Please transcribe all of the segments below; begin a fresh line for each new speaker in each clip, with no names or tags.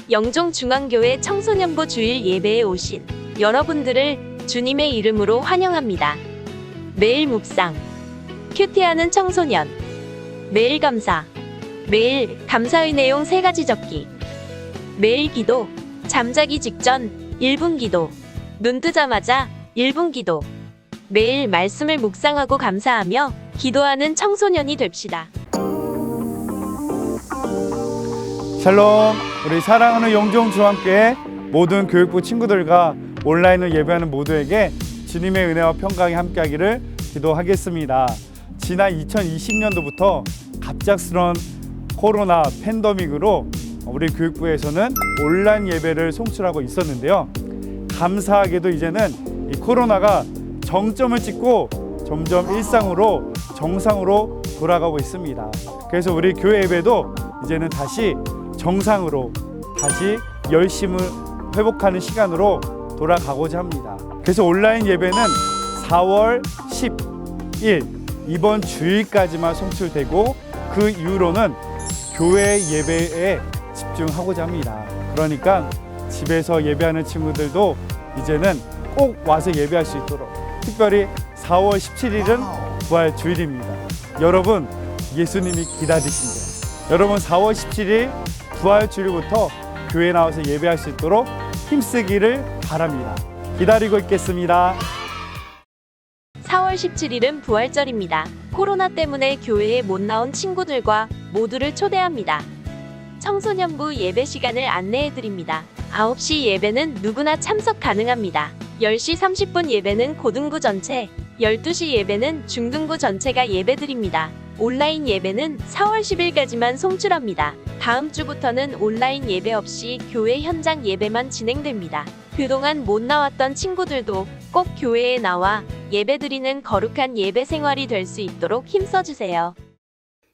영종중앙교회 청소년부 주일 예배에 오신 여러분들을 주님의 이름으로 환영합니다. 매일 묵상, 큐티하는 청소년, 매일 감사, 매일 감사의 내용 3가지 적기, 매일 기도, 잠자기 직전 1분 기도, 눈 뜨자마자 1분 기도, 매일 말씀을 묵상하고 감사하며 기도하는 청소년이 됩시다.
샬롬, 우리 사랑하는 영종중앙교회 모든 교육부 친구들과 온라인으로 예배하는 모두에게 주님의 은혜와 평강이 함께하기를 기도하겠습니다. 지난 2020년도부터 갑작스러운 코로나 팬데믹으로 우리 교육부에서는 온라인 예배를 송출하고 있었는데요. 감사하게도 이제는 이 코로나가 정점을 찍고 점점 일상으로 정상으로 돌아가고 있습니다. 그래서 우리 교회 예배도 이제는 다시 정상으로 다시 열심을 회복하는 시간으로 돌아가고자 합니다. 그래서 온라인 예배는 4월 10일 이번 주일까지만 송출되고 그 이후로는 교회 예배에 집중하고자 합니다. 그러니까 집에서 예배하는 친구들도 이제는 꼭 와서 예배할 수 있도록, 특별히 4월 17일은 부활 주일입니다. 여러분, 예수님이 기다리신대요. 여러분 4월 17일 부활 주일부터 교회에 나와서 예배할 수 있도록 힘쓰기를 바랍니다. 기다리고 있겠습니다.
4월 17일은 부활절입니다. 코로나 때문에 교회에 못 나온 친구들과 모두를 초대합니다. 청소년부 예배 시간을 안내해드립니다. 9시 예배는 누구나 참석 가능합니다. 10시 30분 예배는 고등부 전체, 12시 예배는 중등부 전체가 예배드립니다. 온라인 예배는 4월 10일까지만 송출합니다. 다음 주부터는 온라인 예배 없이 교회 현장 예배만 진행됩니다. 그동안 못 나왔던 친구들도 꼭 교회에 나와 예배드리는 거룩한 예배 생활이 될 수 있도록 힘써주세요.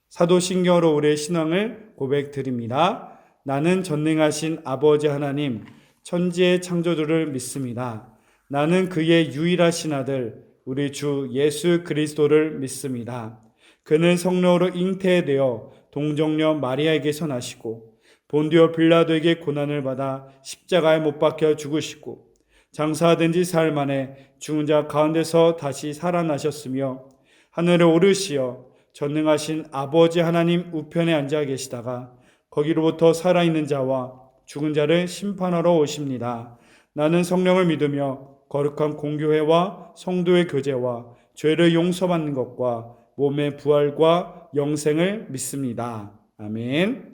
사도신경으로 우리의 신앙을 고백드립니다. 나는 전능하신 아버지 하나님, 천지의 창조주를 믿습니다. 나는 그의 유일하신 아들, 우리 주 예수 그리스도를 믿습니다. 그는 성령으로 잉태되어 동정녀 마리아에게서 나시고 본디오 빌라도에게 고난을 받아 십자가에 못 박혀 죽으시고 장사된 지 사흘 만에 죽은 자 가운데서 다시 살아나셨으며 하늘에 오르시어 전능하신 아버지 하나님 우편에 앉아 계시다가 거기로부터 살아있는 자와 죽은 자를 심판하러 오십니다. 나는 성령을 믿으며 거룩한 공교회와 성도의 교제와 죄를 용서받는 것과 몸의 부활과 영생을 믿습니다. 아멘.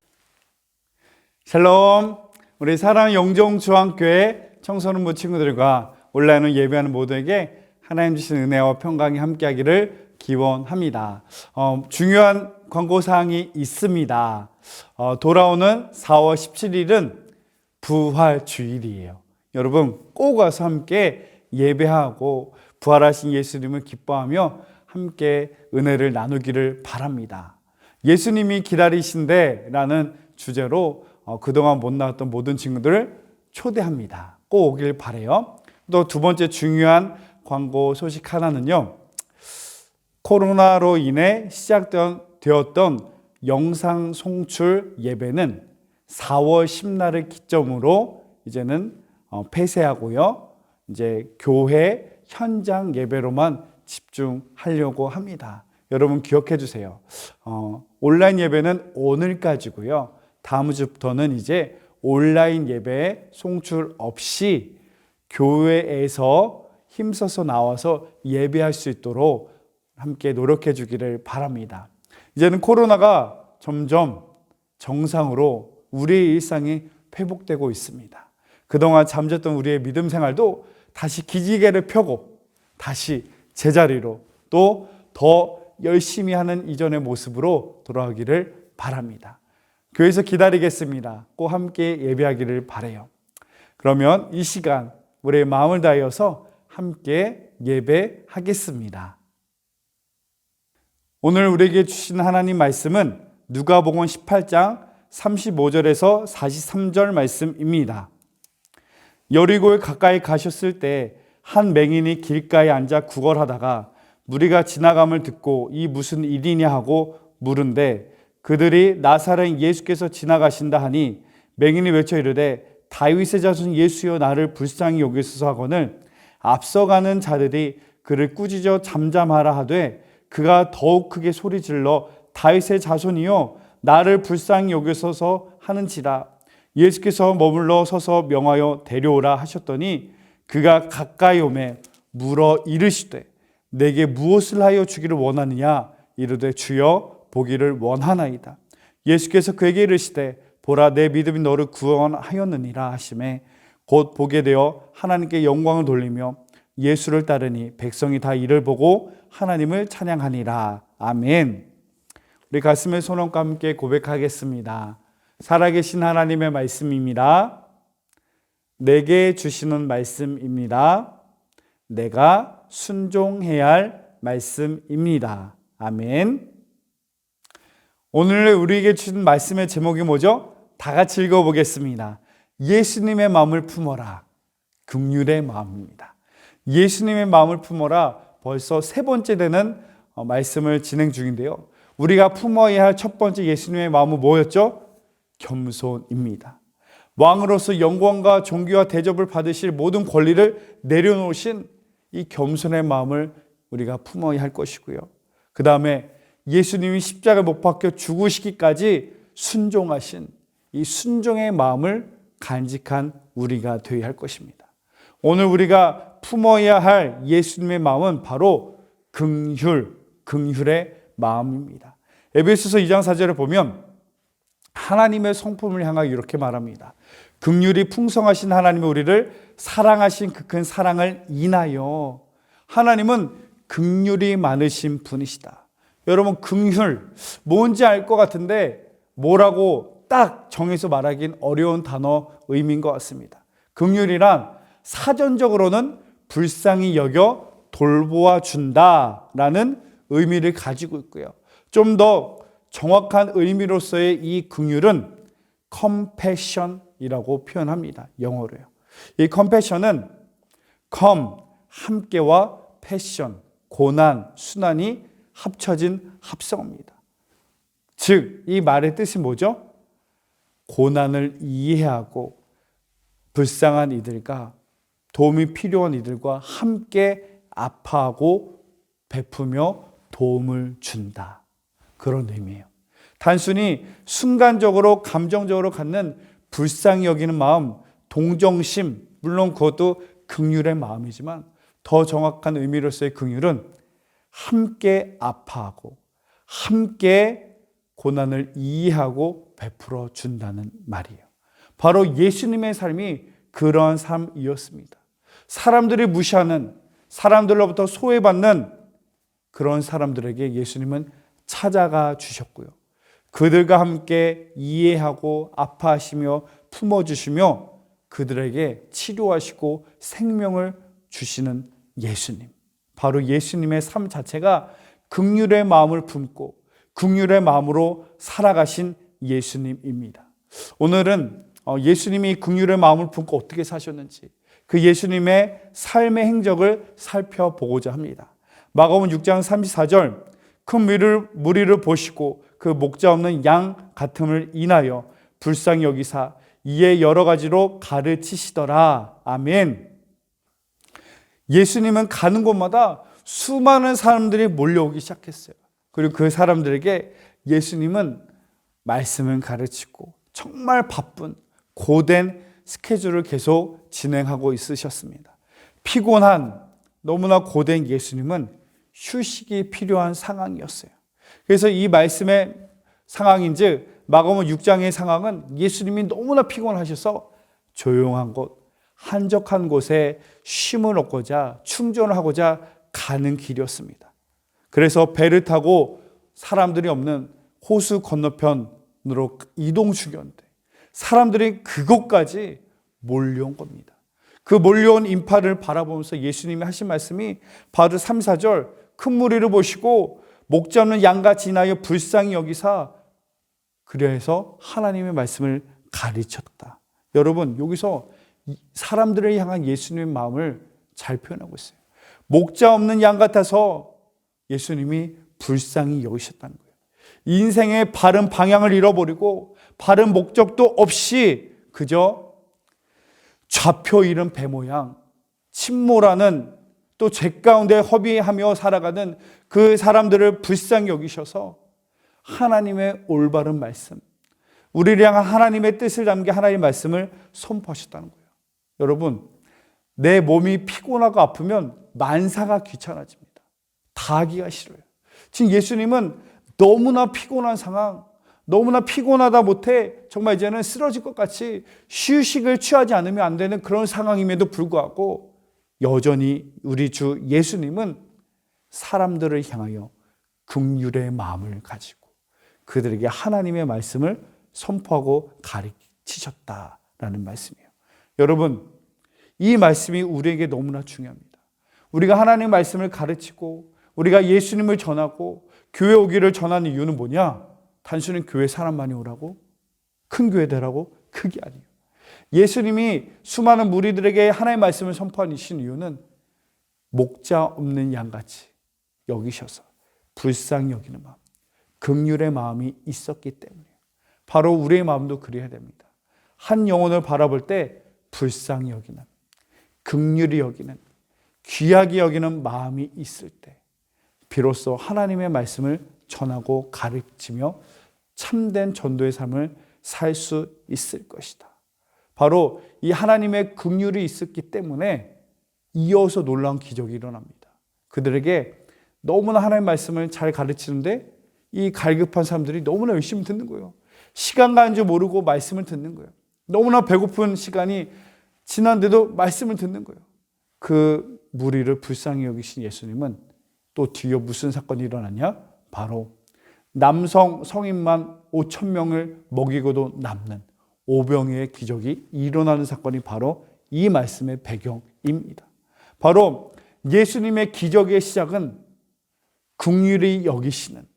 샬롬, 우리 사랑하는 영종중앙교회 청소년부 친구들과 온라인으로 예배하는 모두에게 하나님 주신 은혜와 평강이 함께하기를 기원합니다. 중요한 광고사항이 있습니다. 돌아오는 4월 17일은 부활주일이에요. 여러분 꼭 와서 함께 예배하고 부활하신 예수님을 기뻐하며 함께 은혜를 나누기를 바랍니다. 예수님이 기다리신데 라는 주제로 그동안 못 나왔던 모든 친구들을 초대합니다. 꼭 오길 바라요. 또 두 번째 중요한 광고 소식 하나는요, 코로나로 인해 시작되었던 영상 송출 예배는 4월 10날을 기점으로 이제는 폐쇄하고요, 이제 교회 현장 예배로만 집중하려고 합니다. 여러분 기억해 주세요. 온라인 예배는 오늘까지고요. 다음 주부터는 이제 온라인 예배 송출 없이 교회에서 힘써서 나와서 예배할 수 있도록 함께 노력해 주기를 바랍니다. 이제는 코로나가 점점 정상으로 우리의 일상이 회복되고 있습니다. 그동안 잠졌던 우리의 믿음 생활도 다시 기지개를 펴고 다시 제자리로 또 더 열심히 하는 이전의 모습으로 돌아오기를 바랍니다. 교회에서 기다리겠습니다. 꼭 함께 예배하기를 바라요. 그러면 이 시간 우리의 마음을 다하여서 함께 예배하겠습니다. 오늘 우리에게 주신 하나님 말씀은 누가복음 18장 35절에서 43절 말씀입니다. 여리고에 가까이 가셨을 때 한 맹인이 길가에 앉아 구걸하다가 무리가 지나감을 듣고 이 무슨 일이냐 하고 물은데 그들이 나사렛 예수께서 지나가신다 하니 맹인이 외쳐 이르되 다윗의 자손 예수여 나를 불쌍히 여기소서 하거늘 앞서가는 자들이 그를 꾸짖어 잠잠하라 하되 그가 더욱 크게 소리질러 다윗의 자손이여 나를 불쌍히 여기소서 하는지라. 예수께서 머물러 서서 명하여 데려오라 하셨더니 그가 가까이 오매 물어 이르시되 내게 무엇을 하여 주기를 원하느냐. 이르되 주여 보기를 원하나이다. 예수께서 그에게 이르시되 보라 내 믿음이 너를 구원하였느니라 하시매 곧 보게 되어 하나님께 영광을 돌리며 예수를 따르니 백성이 다 이를 보고 하나님을 찬양하니라. 아멘. 우리 가슴에 손얹고 함께 고백하겠습니다. 살아계신 하나님의 말씀입니다. 내게 주시는 말씀입니다. 내가 순종해야 할 말씀입니다. 아멘. 오늘 우리에게 주신 말씀의 제목이 뭐죠? 다 같이 읽어보겠습니다. 예수님의 마음을 품어라. 긍휼의 마음입니다. 예수님의 마음을 품어라. 벌써 세 번째 되는 말씀을 진행 중인데요. 우리가 품어야 할 첫 번째 예수님의 마음은 뭐였죠? 겸손입니다. 왕으로서 영광과 존귀와 대접을 받으실 모든 권리를 내려놓으신 이 겸손의 마음을 우리가 품어야 할 것이고요. 그 다음에 예수님이 십자가에 못 박혀 죽으시기까지 순종하신 이 순종의 마음을 간직한 우리가 되어야 할 것입니다. 오늘 우리가 품어야 할 예수님의 마음은 바로 긍휼의 마음입니다. 에베소서 2장 4절에 보면 하나님의 성품을 향하여 이렇게 말합니다. 긍휼이 풍성하신 하나님이 우리를 사랑하신 그 큰 사랑을 인하여 하나님은 긍휼이 많으신 분이시다. 여러분 긍휼 뭔지 알 것 같은데 뭐라고 딱 정해서 말하기는 어려운 단어 의미인 것 같습니다. 긍휼이란 사전적으로는 불쌍히 여겨 돌보아 준다라는 의미를 가지고 있고요. 좀 더 정확한 의미로서의 이 긍휼은 compassion이라고 표현합니다. 영어로요. 이 compassion은 함께와 passion, 고난, 순환이 합쳐진 합성어입니다. 즉, 이 말의 뜻이 뭐죠? 고난을 이해하고 불쌍한 이들과 도움이 필요한 이들과 함께 아파하고 베푸며 도움을 준다. 그런 의미예요. 단순히 순간적으로 감정적으로 갖는 불쌍히 여기는 마음, 동정심, 물론 그것도 긍휼의 마음이지만 더 정확한 의미로서의 긍휼은 함께 아파하고 함께 고난을 이해하고 베풀어 준다는 말이에요. 바로 예수님의 삶이 그러한 삶이었습니다. 사람들이 무시하는, 사람들로부터 소외받는 그런 사람들에게 예수님은 찾아가 주셨고요. 그들과 함께 이해하고 아파하시며 품어주시며 그들에게 치료하시고 생명을 주시는 예수님. 바로 예수님의 삶 자체가 긍휼의 마음을 품고 긍휼의 마음으로 살아가신 예수님입니다. 오늘은 예수님이 긍휼의 마음을 품고 어떻게 사셨는지 그 예수님의 삶의 행적을 살펴보고자 합니다. 마가복음 6장 34절 큰 무리를 보시고 그 목자 없는 양 같음을 인하여 불쌍히 여기사 이에 여러 가지로 가르치시더라. 아멘. 예수님은 가는 곳마다 수많은 사람들이 몰려오기 시작했어요. 그리고 그 사람들에게 예수님은 말씀을 가르치고 정말 바쁜 고된 스케줄을 계속 진행하고 있으셨습니다. 피곤한 너무나 고된 예수님은 휴식이 필요한 상황이었어요. 그래서 이 말씀의 상황인즉 마가복음 6장의 상황은 예수님이 너무나 피곤하셔서 조용한 곳, 한적한 곳에 쉼을 얻고자 충전을 하고자 가는 길이었습니다. 그래서 배를 타고 사람들이 없는 호수 건너편으로 이동 중이었는데 사람들이 그곳까지 몰려온 겁니다. 그 몰려온 인파를 바라보면서 예수님이 하신 말씀이 바로 3, 4절 큰 무리를 보시고 목자 없는 양같이 인하여 불쌍히 여기사 그래서 하나님의 말씀을 가르쳤다. 여러분 여기서 사람들을 향한 예수님의 마음을 잘 표현하고 있어요. 목자 없는 양 같아서 예수님이 불쌍히 여기셨다는 거예요. 인생의 바른 방향을 잃어버리고 바른 목적도 없이 그저 좌표 잃은 배 모양 침몰하는, 또 죄 가운데 허비하며 살아가는 그 사람들을 불쌍히 여기셔서 하나님의 올바른 말씀, 우리를 향한 하나님의 뜻을 담긴 하나님의 말씀을 선포하셨다는 거예요. 여러분, 내 몸이 피곤하고 아프면 만사가 귀찮아집니다. 다 하기가 싫어요. 지금 예수님은 너무나 피곤한 상황, 너무나 피곤하다 못해 정말 이제는 쓰러질 것 같이 휴식을 취하지 않으면 안 되는 그런 상황임에도 불구하고 여전히 우리 주 예수님은 사람들을 향하여 긍휼의 마음을 가지고 그들에게 하나님의 말씀을 선포하고 가르치셨다라는 말씀이에요. 여러분, 이 말씀이 우리에게 너무나 중요합니다. 우리가 하나님의 말씀을 가르치고 우리가 예수님을 전하고 교회 오기를 전하는 이유는 뭐냐? 단순히 교회 사람만이 오라고? 큰 교회 되라고? 그게 아니에요. 예수님이 수많은 무리들에게 하나님의 말씀을 선포하신 이유는 목자 없는 양같이 여기셔서 불쌍히 여기는 마음, 긍휼의 마음이 있었기 때문이에요. 바로 우리의 마음도 그래야 됩니다. 한 영혼을 바라볼 때 불쌍히 여기는, 긍휼히 여기는, 귀하게 여기는 마음이 있을 때 비로소 하나님의 말씀을 전하고 가르치며 참된 전도의 삶을 살 수 있을 것이다. 바로 이 하나님의 긍휼이 있었기 때문에 이어서 놀라운 기적이 일어납니다. 그들에게 너무나 하나님의 말씀을 잘 가르치는데 이 갈급한 사람들이 너무나 열심히 듣는 거예요. 시간 가는 줄 모르고 말씀을 듣는 거예요. 너무나 배고픈 시간이 지난데도 말씀을 듣는 거예요. 그 무리를 불쌍히 여기신 예수님은 또 뒤에 무슨 사건이 일어났냐? 바로 남성 성인만 5,000명을 먹이고도 남는 오병이어의 기적이 일어나는 사건이 바로 이 말씀의 배경입니다. 바로 예수님의 기적의 시작은 긍휼히 여기시는,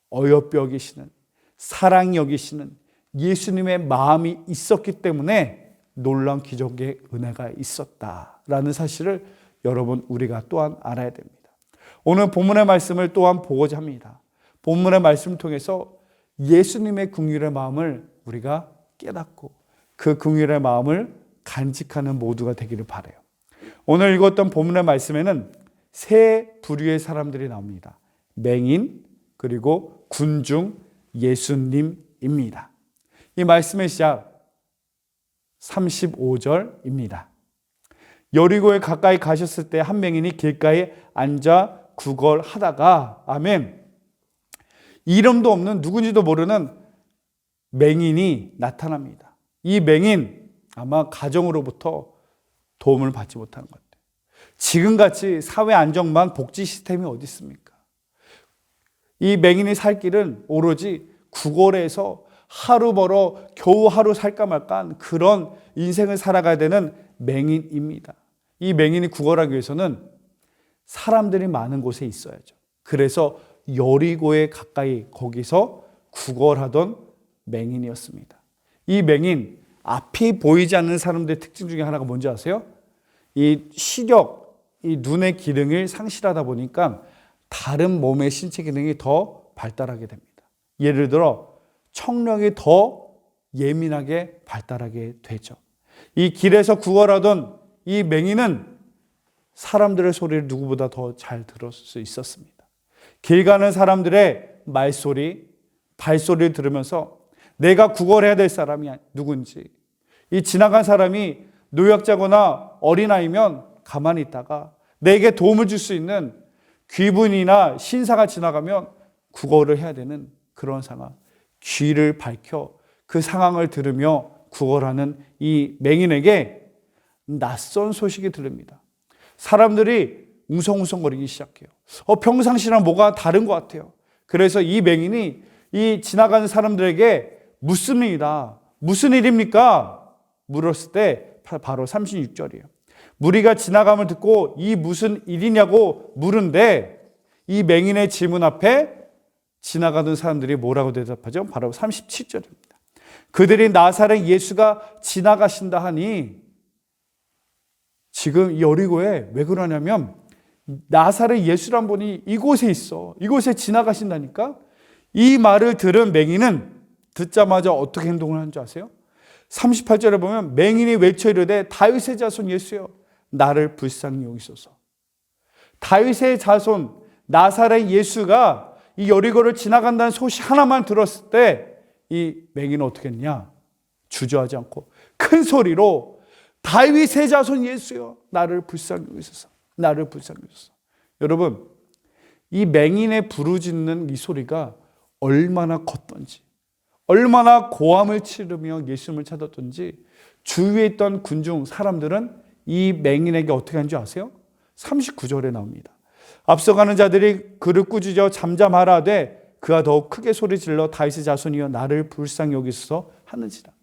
어여삐 여기시는, 사랑히 여기시는 예수님의 마음이 있었기 때문에 놀라운 기적의 은혜가 있었다라는 사실을 여러분 우리가 또한 알아야 됩니다. 오늘 본문의 말씀을 또한 보고자 합니다. 본문의 말씀을 통해서 예수님의 긍휼의 마음을 우리가 깨닫고 그 긍휼의 마음을 간직하는 모두가 되기를 바라요. 오늘 읽었던 본문의 말씀에는 세 부류의 사람들이 나옵니다. 맹인, 그리고 군중, 예수님입니다. 이 말씀의 시작 35절입니다. 여리고에 가까이 가셨을 때 한 맹인이 길가에 앉아 구걸하다가, 아멘, 이름도 없는 누군지도 모르는 맹인이 나타납니다. 이 맹인 아마 가정으로부터 도움을 받지 못하는 것 같아요. 지금같이 사회 안정망 복지 시스템이 어디 있습니까? 이 맹인이 살 길은 오로지 구걸해서 하루 벌어 겨우 하루 살까 말까 한 그런 인생을 살아가야 되는 맹인입니다. 이 맹인이 구걸하기 위해서는 사람들이 많은 곳에 있어야죠. 그래서 여리고에 가까이 거기서 구걸하던 맹인이었습니다. 이 맹인, 앞이 보이지 않는 사람들의 특징 중에 하나가 뭔지 아세요? 이 시력, 이 눈의 기능을 상실하다 보니까 다른 몸의 신체 기능이 더 발달하게 됩니다. 예를 들어 청력이 더 예민하게 발달하게 되죠. 이 길에서 구걸하던 이 맹인은 사람들의 소리를 누구보다 더 잘 들을 수 있었습니다. 길 가는 사람들의 말소리, 발소리를 들으면서 내가 구걸해야 될 사람이 누군지, 이 지나간 사람이 노약자거나 어린아이면 가만히 있다가 내게 도움을 줄 수 있는 귀분이나 신사가 지나가면 구걸을 해야 되는 그런 상황, 귀를 밝혀 그 상황을 들으며 구걸하는 이 맹인에게 낯선 소식이 들립니다. 사람들이 웅성웅성거리기 시작해요. 평상시랑 뭐가 다른 것 같아요. 그래서 이 맹인이 이 지나가는 사람들에게 묻습니다. 무슨 일입니까? 물었을 때 바로 36절이에요. 무리가 지나감을 듣고 이 무슨 일이냐고 물은데 이 맹인의 질문 앞에 지나가던 사람들이 뭐라고 대답하죠? 바로 37절입니다. 그들이 나사렛 예수가 지나가신다 하니, 지금 여리고에 왜 그러냐면 나사렛 예수란 분이 이곳에 있어. 이곳에 지나가신다니까. 이 말을 들은 맹인은 듣자마자 어떻게 행동을 하는 줄 아세요? 38절에 보면 맹인이 외쳐 이르되 다윗의 자손 예수여 나를 불쌍히 여기소서. 다윗의 자손 나사렛 예수가 이 여리고를 지나간다는 소식 하나만 들었을 때 이 맹인은 어떻게 했냐? 주저하지 않고 큰 소리로 다윗의 자손 예수여 나를 불쌍히 여기소서. 나를 불쌍히 여기소서. 여러분, 이 맹인의 부르짖는 이 소리가 얼마나 컸던지, 얼마나 고함을 치르며 예수님을 찾았던지 주위에 있던 군중 사람들은 이 맹인에게 어떻게 한 줄 아세요? 39절에 나옵니다. 앞서가는 자들이 그를 꾸짖어 잠잠하라되 그가 더욱 크게 소리질러 다윗의 자손이여 나를 불쌍히 여기소서 하는지라.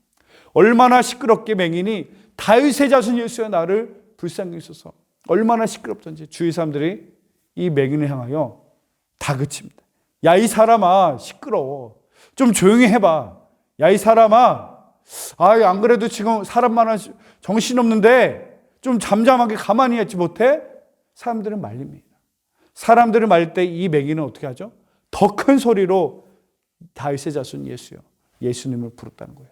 얼마나 시끄럽게 맹인이 다윗의 자손 예수여 나를 불쌍히 여기소서. 얼마나 시끄럽던지 주위 사람들이 이 맹인을 향하여 다그칩니다. 야, 이 사람아, 시끄러워. 좀 조용히 해봐. 야, 이 사람아, 안 그래도 지금 사람 많아 정신없는데 좀 잠잠하게 가만히 있지 못해? 사람들은 말립니다. 사람들을 말릴 때 이 맹인은 어떻게 하죠? 더 큰 소리로 다윗의 자손 예수요, 예수님을 부르다는 거예요.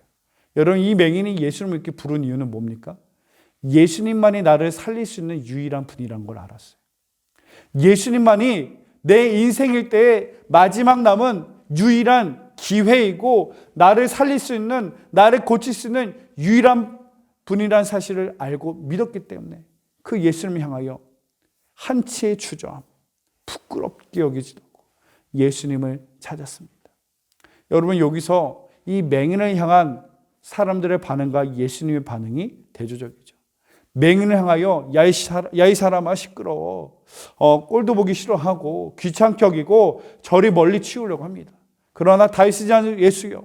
여러분, 이 맹인이 예수님을 이렇게 부른 이유는 뭡니까? 예수님만이 나를 살릴 수 있는 유일한 분이라는 걸 알았어요. 예수님만이 내 인생일 때의 마지막 남은 유일한 기회이고 나를 살릴 수 있는, 나를 고칠 수 있는 유일한 분이라는 사실을 알고 믿었기 때문에 그 예수님을 향하여 한치의 주저함, 부끄럽게 여기지도 않고 예수님을 찾았습니다. 여러분, 여기서 이 맹인을 향한 사람들의 반응과 예수님의 반응이 대조적이죠. 맹인을 향하여 야 이 사람아 시끄러워, 꼴도 보기 싫어하고 귀찮게 여기고 저리 멀리 치우려고 합니다. 그러나 다윗의 자손 예수여,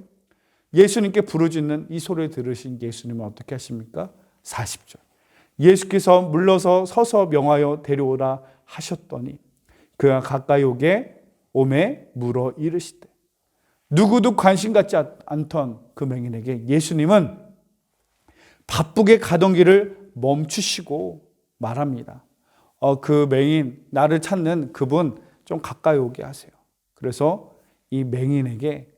예수님께 부르짖는 이 소리를 들으신 예수님은 어떻게 하십니까? 40절 예수께서 물러서 서서 명하여 데려오라 하셨더니 그가 가까이 오매 물어 이르시되. 누구도 관심 갖지 않던 그 맹인에게 예수님은 바쁘게 가던 길을 멈추시고 말합니다. 그 맹인, 나를 찾는 그분 좀 가까이 오게 하세요. 그래서 이 맹인에게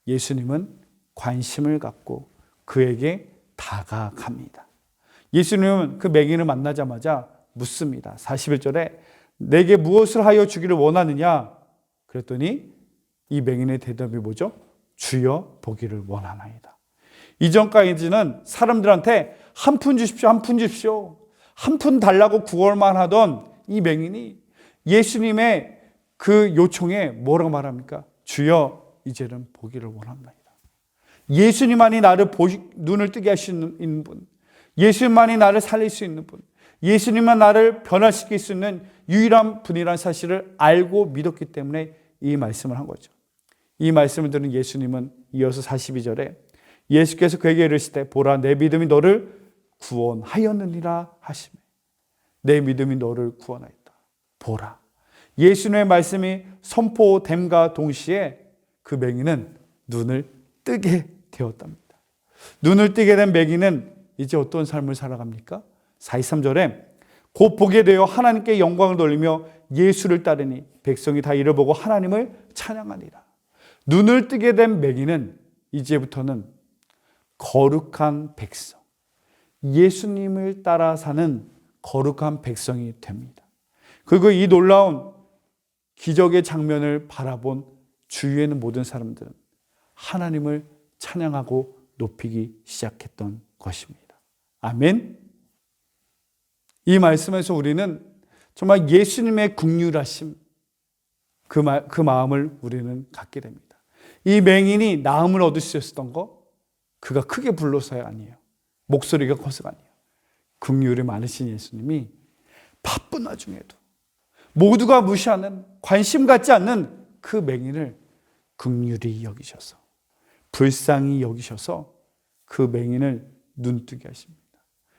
예수님은 관심을 갖고 그에게 다가갑니다. 예수님은 그 맹인을 만나자마자 묻습니다. 41절에 내게 무엇을 하여 주기를 원하느냐? 그랬더니 이 맹인의 대답이 뭐죠? 주여 보기를 원하나이다. 이전까지는 사람들한테 한 푼 주십시오, 한 푼 주십시오, 한 푼 달라고 구걸만 하던 이 맹인이 예수님의 그 요청에 뭐라고 말합니까? 주여 이제는 보기를 원합니다. 예수님만이 나를 눈을 뜨게 하시는 분, 예수님만이 나를 살릴 수 있는 분, 예수님만 나를 변화시킬 수 있는 유일한 분이라는 사실을 알고 믿었기 때문에 이 말씀을 한 거죠. 이 말씀을 들은 예수님은 이어서 42절에 예수께서 그에게 이르시되 보라 내 믿음이 너를 구원하였느니라 하시매. 내 믿음이 너를 구원하였다. 보라. 예수님의 말씀이 선포됨과 동시에 그 맹인은 눈을 뜨게 되었답니다. 눈을 뜨게 된 맹인은 이제 어떤 삶을 살아갑니까? 43절에 곧 보게 되어 하나님께 영광을 돌리며 예수를 따르니 백성이 다 이를 보고 하나님을 찬양하니라. 눈을 뜨게 된 맹인은 이제부터는 거룩한 백성, 예수님을 따라 사는 거룩한 백성이 됩니다. 그리고 이 놀라운 기적의 장면을 바라본 주위에 있는 모든 사람들은 하나님을 찬양하고 높이기 시작했던 것입니다. 아멘. 이 말씀에서 우리는 정말 예수님의 긍휼하심, 그 마음을 우리는 갖게 됩니다. 이 맹인이 나음을 얻을 수 있었던 거, 그가 크게 불러서야 아니에요. 목소리가 커서가 아니에요. 긍휼이 많으신 예수님이 바쁜 와중에도 모두가 무시하는, 관심 갖지 않는 그 맹인을 긍휼히 여기셔서, 불쌍히 여기셔서 그 맹인을 눈뜨게 하십니다.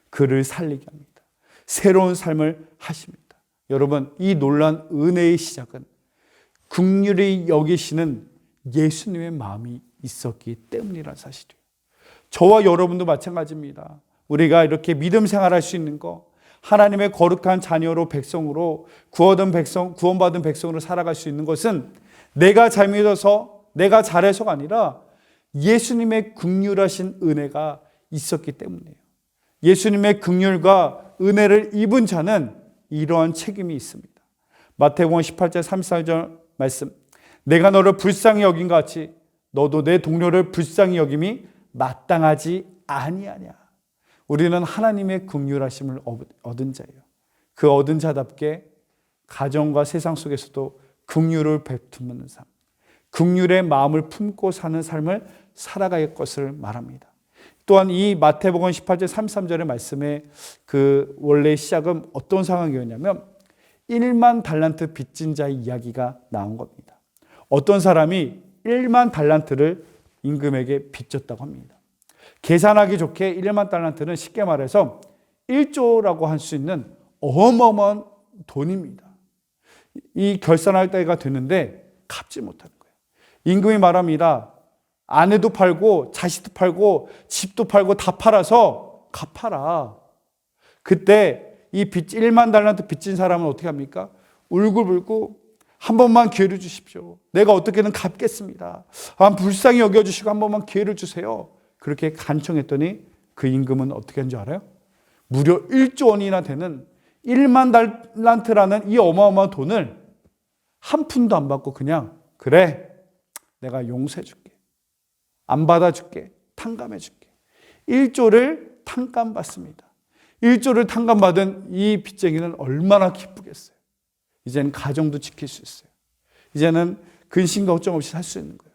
그를 살리게 합니다. 새로운 삶을 하십니다. 여러분, 이 놀라운 은혜의 시작은 긍휼히 여기시는 예수님의 마음이 있었기 때문이라는 사실이에요. 저와 여러분도 마찬가지입니다. 우리가 이렇게 믿음 생활할 수 있는 거, 하나님의 거룩한 자녀로 백성으로 구원받은 백성으로 살아갈 수 있는 것은 내가 잘 믿어서 내가 잘해서가 아니라 예수님의 긍휼하신 은혜가 있었기 때문이에요. 예수님의 긍휼과 은혜를 입은 자는 이러한 책임이 있습니다. 마태복음 18장 34절 말씀, 내가 너를 불쌍히 여긴 것 같이 너도 내 동료를 불쌍히 여김이 마땅하지 아니하냐. 우리는 하나님의 긍휼하심을 얻은 자예요. 그 얻은 자답게 가정과 세상 속에서도 긍휼을 베푸는 삶, 긍휼의 마음을 품고 사는 삶을 살아갈 것을 말합니다. 또한 이 마태복음 18절 33절의 말씀의 그 원래 시작은 어떤 상황이었냐면 1만 달란트 빚진 자의 이야기가 나온 겁니다. 어떤 사람이 1만 달란트를 임금에게 빚졌다고 합니다. 계산하기 좋게 1만 달란트는 쉽게 말해서 1조라고 할 수 있는 어마어마한 돈입니다. 이 결산할 때가 되는데 갚지 못하는 거예요. 임금이 말합니다. 아내도 팔고 자식도 팔고 집도 팔고 다 팔아서 갚아라. 그때 이 1만 달란트 빚진 사람은 어떻게 합니까? 울고불고 한 번만 기회를 주십시오. 내가 어떻게든 갚겠습니다. 불쌍히 여겨주시고 한 번만 기회를 주세요. 그렇게 간청했더니 그 임금은 어떻게 한 줄 알아요? 무려 1조 원이나 되는 1만 달란트라는 이 어마어마한 돈을 한 푼도 안 받고 그냥 그래 내가 용서해 줄게. 안 받아줄게. 탕감해 줄게. 1조를 탕감받습니다. 1조를 탕감받은 이 빚쟁이는 얼마나 기쁘겠어요. 이제는 가정도 지킬 수 있어요. 이제는 근심 걱정 없이 살 수 있는 거예요.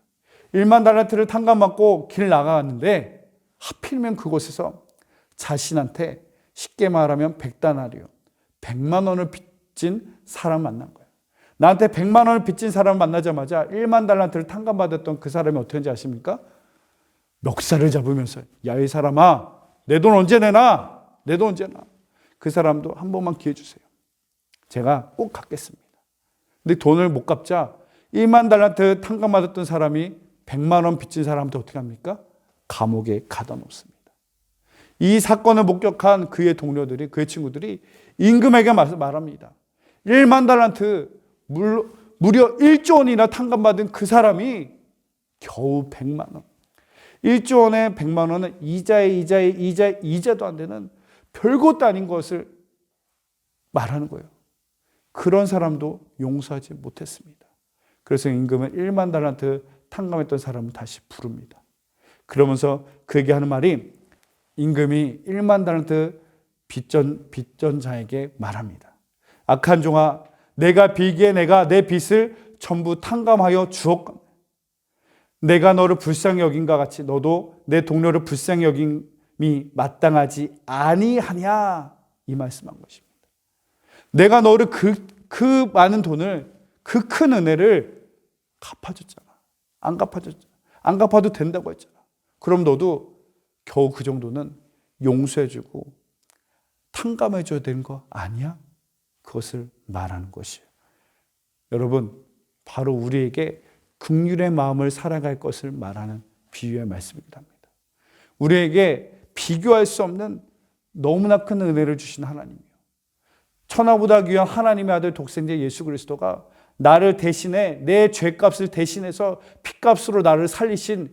1만 달란트를 탕감받고 길 나가는데 하필이면 그곳에서 자신한테 쉽게 말하면 100다나리온, 100만 원을 빚진 사람 만난 거예요. 나한테 100만 원을 빚진 사람 만나자마자 1만 달란트를 탕감받았던 그 사람이 어떻게 하는지 아십니까? 멱살을 잡으면서 야, 이 사람아, 내 돈 언제 내놔? 내 돈 언제 내놔? 그 사람도 한 번만 기회 주세요. 제가 꼭 갚겠습니다. 근데 돈을 못 갚자 1만 달란트 탕감받았던 사람이 100만 원 빚진 사람한테 어떻게 합니까? 감옥에 가둬놓습니다. 이 사건을 목격한 그의 동료들이, 그의 친구들이 임금에게 말합니다. 1만 달란트, 무려 1조 원이나 탕감받은 그 사람이 겨우 100만 원. 1조 원에 100만 원은 이자도 안 되는 별것도 아닌 것을 말하는 거예요. 그런 사람도 용서하지 못했습니다. 그래서 임금은 1만 달란트 탕감했던 사람을 다시 부릅니다. 그러면서 그에게 하는 말이 임금이 1만 달란트 빚전 자에게 말합니다. 악한 종아, 내가 빌기에 내가 내 빚을 전부 탕감하여 주었거늘. 내가 너를 불쌍히 여긴과 같이 너도 내 동료를 불쌍히 여김이 마땅하지 아니하냐 이 말씀한 것입니다. 내가 너를 그 많은 돈을 그 큰 은혜를 갚아줬잖아. 안 갚아줬잖아. 안 갚아도 된다고 했잖아. 그럼 너도 겨우 그 정도는 용서해주고 탕감해줘야 되는 거 아니야? 그것을 말하는 것이에요. 여러분, 바로 우리에게 긍휼의 마음을 살아갈 것을 말하는 비유의 말씀이기도 합니다. 우리에게 비교할 수 없는 너무나 큰 은혜를 주신 하나님이요. 천하보다 귀한 하나님의 아들 독생자 예수 그리스도가 나를 대신해 내 죄값을 대신해서 핏값으로 나를 살리신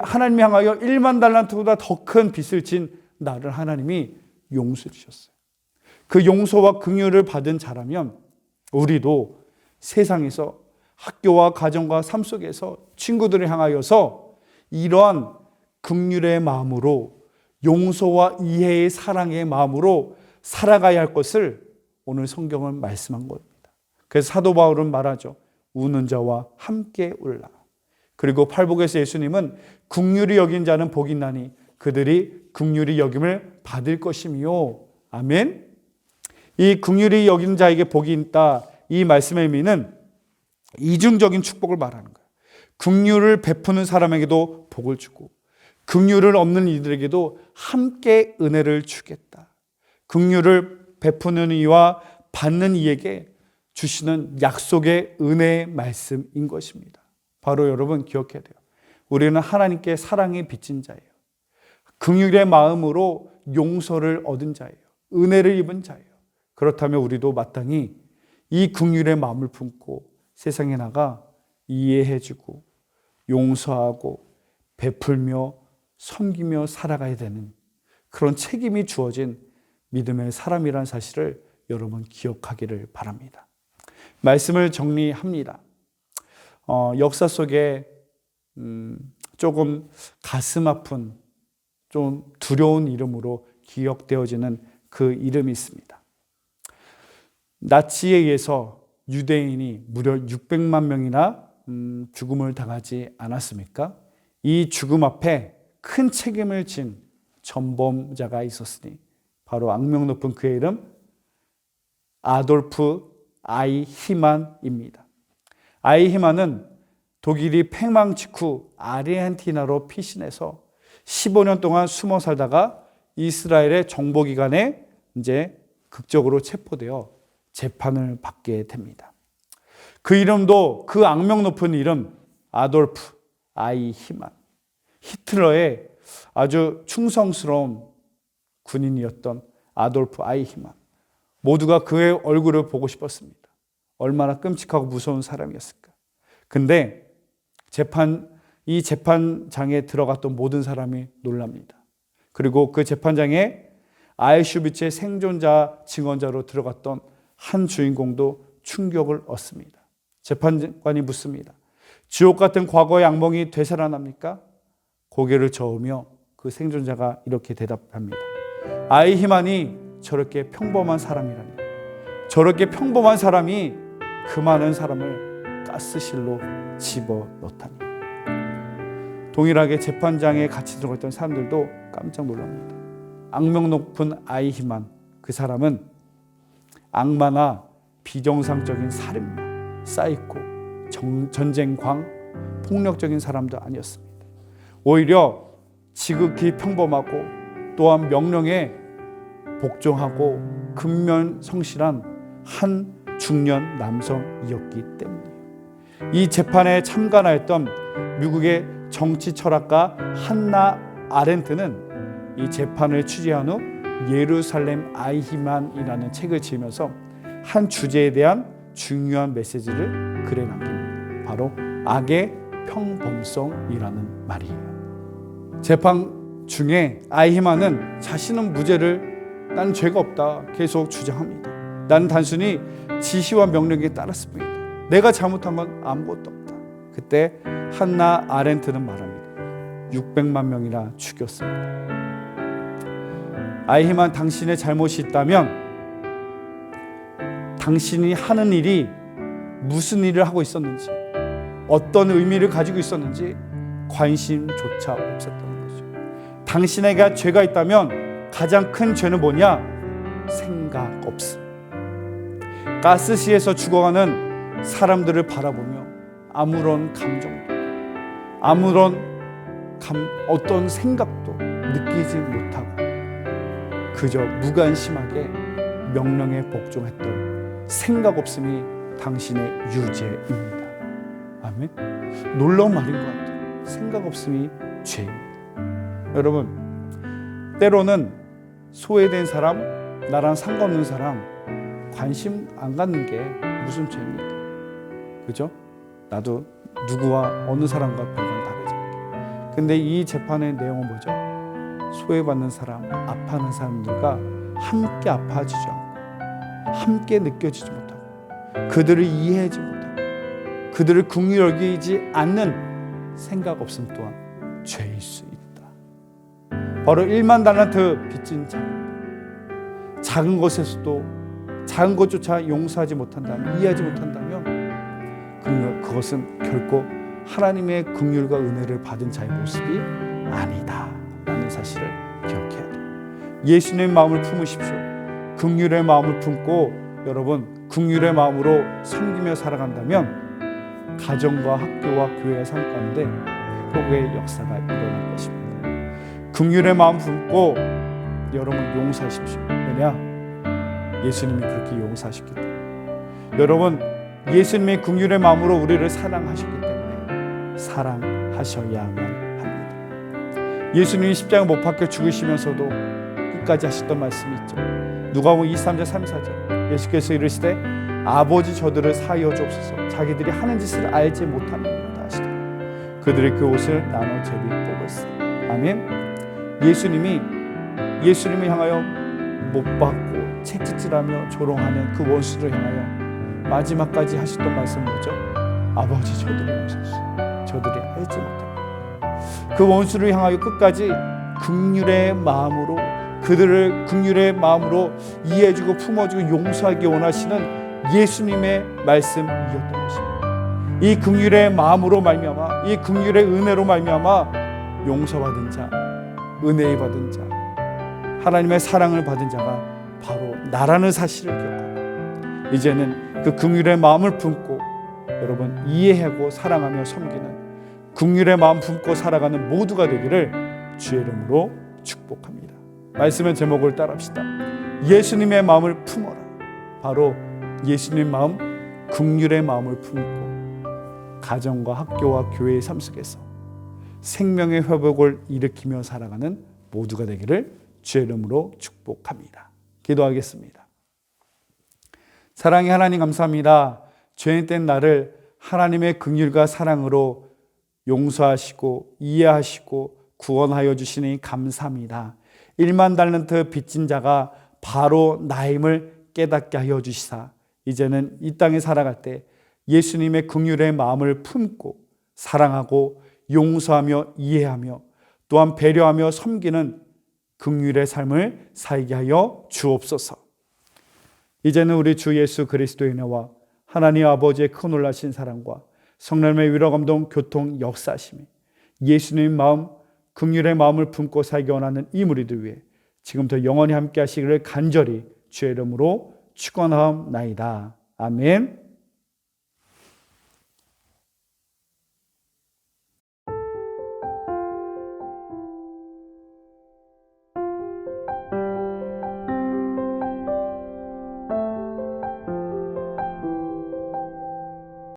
하나님이 향하여 1만 달란트보다 더 큰 빚을 진 나를 하나님이 용서해 주셨어요. 그 용서와 긍휼을 받은 자라면 우리도 세상에서 학교와 가정과 삶 속에서 친구들을 향하여서 이러한 긍휼의 마음으로 용서와 이해의 사랑의 마음으로 살아가야 할 것을 오늘 성경은 말씀한 겁니다. 그래서 사도 바울은 말하죠. 우는 자와 함께 울라. 그리고 팔복에서 예수님은 긍휼히 여긴 자는 복이 있나니 그들이 긍휼히 여김을 받을 것이며. 아멘. 이 긍휼히 여긴 자에게 복이 있다. 이 말씀의 의미는 이중적인 축복을 말하는 거예요. 긍휼을 베푸는 사람에게도 복을 주고 긍휼을 없는 이들에게도 함께 은혜를 주겠다. 긍휼을 베푸는 이와 받는 이에게 주시는 약속의 은혜의 말씀인 것입니다. 바로 여러분 기억해야 돼요. 우리는 하나님께 사랑에 빚진 자예요. 긍휼의 마음으로 용서를 얻은 자예요. 은혜를 입은 자예요. 그렇다면 우리도 마땅히 이 긍휼의 마음을 품고 세상에 나가 이해해주고 용서하고 베풀며 섬기며 살아가야 되는 그런 책임이 주어진 믿음의 사람이라는 사실을 여러분 기억하기를 바랍니다. 말씀을 정리합니다. 역사 속에 조금 가슴 아픈 좀 두려운 이름으로 기억되어지는 그 이름이 있습니다. 나치에 의해서 유대인이 무려 600만 명이나 죽음을 당하지 않았습니까? 이 죽음 앞에 큰 책임을 진 전범자가 있었으니 바로 악명 높은 그의 이름 아돌프 아이히만입니다. 아이히만은 독일이 패망 직후 아르헨티나로 피신해서 15년 동안 숨어 살다가 이스라엘의 정보기관에 이제 극적으로 체포되어 재판을 받게 됩니다. 그 이름도 그 악명 높은 이름 아돌프 아이히만, 히틀러의 아주 충성스러운 군인이었던 아돌프 아이히만, 모두가 그의 얼굴을 보고 싶었습니다. 얼마나 끔찍하고 무서운 사람이었을까. 근데 이 재판장에 들어갔던 모든 사람이 놀랍니다. 그리고 그 재판장에 아우슈비츠의 생존자 증언자로 들어갔던 한 주인공도 충격을 얻습니다. 재판관이 묻습니다. 지옥 같은 과거의 악몽이 되살아납니까? 고개를 저으며 그 생존자가 이렇게 대답합니다. 아이히만이 저렇게 평범한 사람이라니, 저렇게 평범한 사람이 그 많은 사람을 가스실로 집어넣다니. 동일하게 재판장에 같이 들어갔던 사람들도 깜짝 놀랍니다. 악명 높은 아이히만, 그 사람은 악마나 비정상적인 살인마, 사이코, 전쟁광, 폭력적인 사람도 아니었습니다. 오히려 지극히 평범하고 또한 명령에 복종하고 근면성실한 한 중년 남성이었기 때문이에요. 이 재판에 참관하였던 미국의 정치 철학가 한나 아렌트는 이 재판을 취재한 후 예루살렘 아이히만이라는 책을 지으면서 한 주제에 대한 중요한 메시지를 글에 남깁니다. 바로 악의 평범성이라는 말이에요. 재판 중에 아이히만은 자신은 무죄를, 난 죄가 없다 계속 주장합니다. 나는 단순히 지시와 명령에 따랐을 뿐이다. 내가 잘못한 건 아무것도 없다. 그때 한나 아렌트는 말합니다. 600만 명이나 죽였습니다. 아이히만, 당신의 잘못이 있다면 당신이 하는 일이 무슨 일을 하고 있었는지, 어떤 의미를 가지고 있었는지 관심조차 없었다는 거죠. 당신에게 죄가 있다면 가장 큰 죄는 뭐냐? 생각 없음. 가스시에서 죽어가는 사람들을 바라보며 아무런 감정도, 아무런 어떤 생각도 느끼지 못하고 그저 무관심하게 명령에 복종했던 생각 없음이 당신의 유죄입니다. 아멘. 놀라운 말인 것 같아요. 생각 없음이 죄입니다. 여러분, 때로는 소외된 사람, 나랑 상관없는 사람 관심 안 갖는 게 무슨 죄입니까? 그죠? 나도 누구와 어느 사람과 별반 다르지. 근데 이 재판의 내용은 뭐죠? 소외받는 사람, 아파하는 사람들과 함께 아파하지 않고, 함께 느껴지지 못하고, 그들을 이해하지 못하고, 그들을 긍휼히 여기지 않는 생각 없음 또한 죄일 수 있다. 바로 1만 달란트 빚진 자입니다. 작은 것에서도 작은 것조차 용서하지 못한다면, 이해하지 못한다면 그것은 결코 하나님의 긍휼과 은혜를 받은 자의 모습이 아니다 라는 사실을 기억해야 돼요. 예수님의 마음을 품으십시오. 긍휼의 마음을 품고 여러분 긍휼의 마음으로 섬기며 살아간다면 가정과 학교와 교회의 삶 가운데 복의 역사가 일어날 것입니다. 긍휼의 마음 품고 여러분 용서하십시오. 왜냐? 예수님이 그렇게 용서하셨기 때문에. 여러분, 예수님의 긍휼의 마음으로 우리를 사랑하셨기 때문에 사랑하셔야만 합니다. 예수님이 십자가 못 박혀 죽으시면서도 끝까지 하셨던 말씀이 있죠. 누가복음 23장 34절 예수께서 이르시되 아버지 저들을 사하여 주옵소서, 자기들이 하는 짓을 알지 못합니다 하시더라. 그들의 그 옷을 나눠 제비 뽑았어. 아멘. 예수님이 향하여 못 받고 채찍질하며 조롱하는 그 원수를 향하여 마지막까지 하셨던 말씀 뭐죠? 아버지, 저들이 용서하시오. 저들이 알지 못합니다. 그 원수를 향하여 끝까지 긍휼의 마음으로, 그들을 긍휼의 마음으로 이해해주고 품어주고 용서하기 원하시는 예수님의 말씀이었던 것입니다. 이 긍휼의 마음으로 말미암아, 이 긍휼의 은혜로 말미암아 용서받은 자, 은혜 받은 자, 하나님의 사랑을 받은 자가 바로 나라는 사실을 기억하고, 이제는 그 긍휼의 마음을 품고 여러분 이해하고 사랑하며 섬기는 긍휼의 마음 품고 살아가는 모두가 되기를 주의 이름으로 축복합니다. 말씀의 제목을 따라합시다. 예수님의 마음을 품어라. 바로 예수님 마음, 긍휼의 마음을 품고 가정과 학교와 교회의 삶 속에서 생명의 회복을 일으키며 살아가는 모두가 되기를 주의 이름으로 축복합니다. 기도하겠습니다. 사랑의 하나님, 감사합니다. 죄인 된 나를 하나님의 긍휼과 사랑으로 용서하시고 이해하시고 구원하여 주시니 감사합니다. 1만 달란트 빚진 자가 바로 나임을 깨닫게 하여 주시사, 이제는 이 땅에 살아갈 때 예수님의 긍휼의 마음을 품고 사랑하고 용서하며 이해하며 또한 배려하며 섬기는 긍휼의 삶을 살게 하여 주옵소서. 이제는 우리 주 예수 그리스도의 은혜와 하나님 아버지의 큰 놀라신 사랑과 성령의 위로 감동 교통 역사하심이 예수님 마음, 긍휼의 마음을 품고 살기 원하는 이 무리들 위해 지금부터 영원히 함께 하시기를 간절히 주의 이름으로 축원하옵나이다. 아멘.